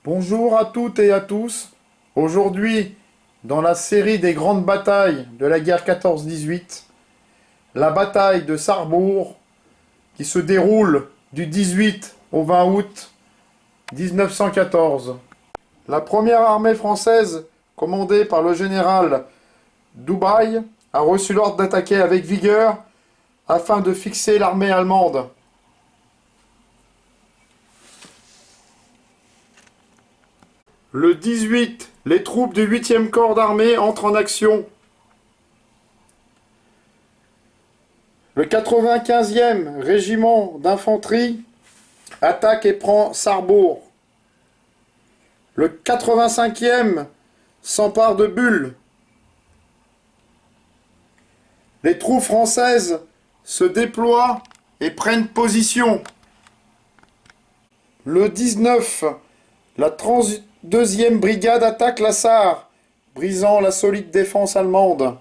Bonjour à toutes et à tous. Aujourd'hui, dans la série des grandes batailles de la guerre 14-18, la bataille de Sarrebourg, qui se déroule du 18 au 20 août 1914. La première armée française, commandée par le général Dubrail, a reçu l'ordre d'attaquer avec vigueur afin de fixer l'armée allemande. Le 18, les troupes du 8e corps d'armée entrent en action. Le 95e régiment d'infanterie attaque et prend Sarrebourg. Le 85e s'empare de Bulle. Les troupes françaises se déploient et prennent position. Le 19, la 32e brigade attaque la Sarre, brisant la solide défense allemande.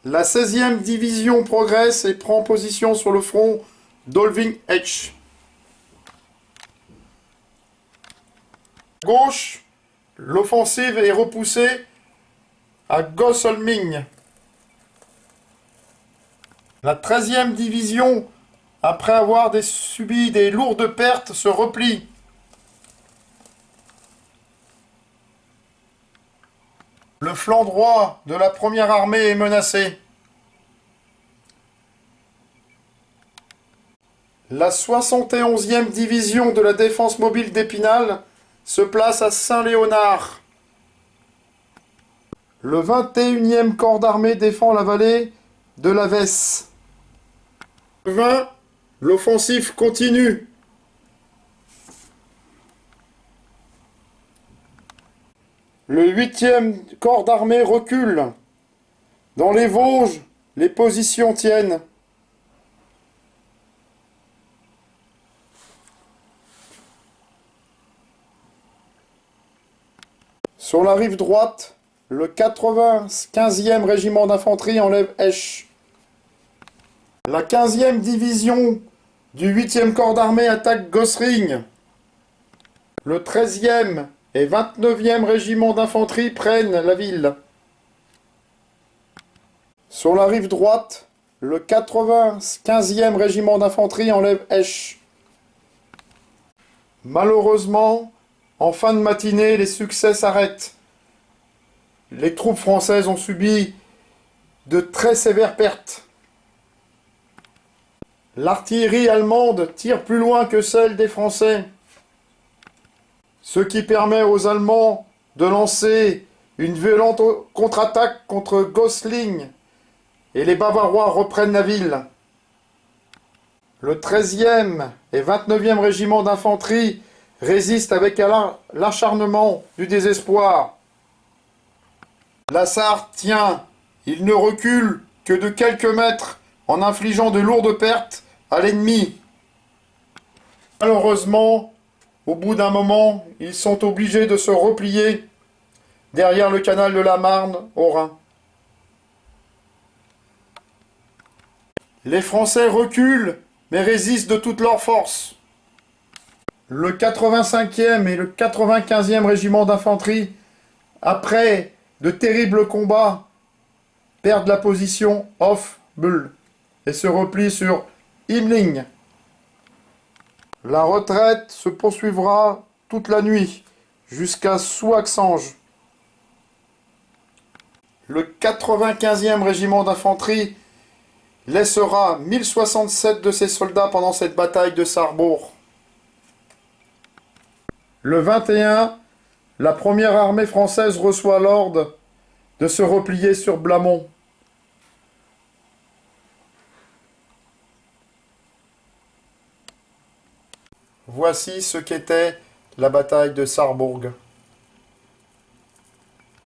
La 16e division progresse et prend position sur le front d'Olving-Esch. À gauche, l'offensive est repoussée à Gosselming. La 13e division, après avoir subi des lourdes pertes, se replie. Le flanc droit de la première armée est menacé. La 71e division de la défense mobile d'Épinal se place à Saint-Léonard. Le 21e corps d'armée défend la vallée de la Vesse. Le 20, l'offensive continue. Le 8e corps d'armée recule. Dans les Vosges, les positions tiennent. Sur la rive droite, le 95e régiment d'infanterie enlève Esch. La 15e division du 8e corps d'armée attaque Gosring. Le 13e et 29e régiment d'infanterie prennent la ville. Sur la rive droite, le 95e régiment d'infanterie enlève Esch. Malheureusement, en fin de matinée, les succès s'arrêtent. Les troupes françaises ont subi de très sévères pertes. L'artillerie allemande tire plus loin que celle des Français, ce qui permet aux Allemands de lancer une violente contre-attaque contre Gosling, et les Bavarois reprennent la ville. Le 13e et 29e régiment d'infanterie résistent avec l'acharnement du désespoir. La Sarre tient, il ne recule que de quelques mètres en infligeant de lourdes pertes à l'ennemi. Malheureusement, au bout d'un moment, ils sont obligés de se replier derrière le canal de la Marne au Rhin. Les Français reculent, mais résistent de toutes leurs forces. Le 85e et le 95e régiment d'infanterie, après de terribles combats, perdent la position off Bull et se replient sur Himmling. La retraite se poursuivra toute la nuit jusqu'à Souaxange. Le 95e régiment d'infanterie laissera 1067 de ses soldats pendant cette bataille de Sarrebourg. Le 21, la première armée française reçoit l'ordre de se replier sur Blamont. Voici ce qu'était la bataille de Sarrebourg.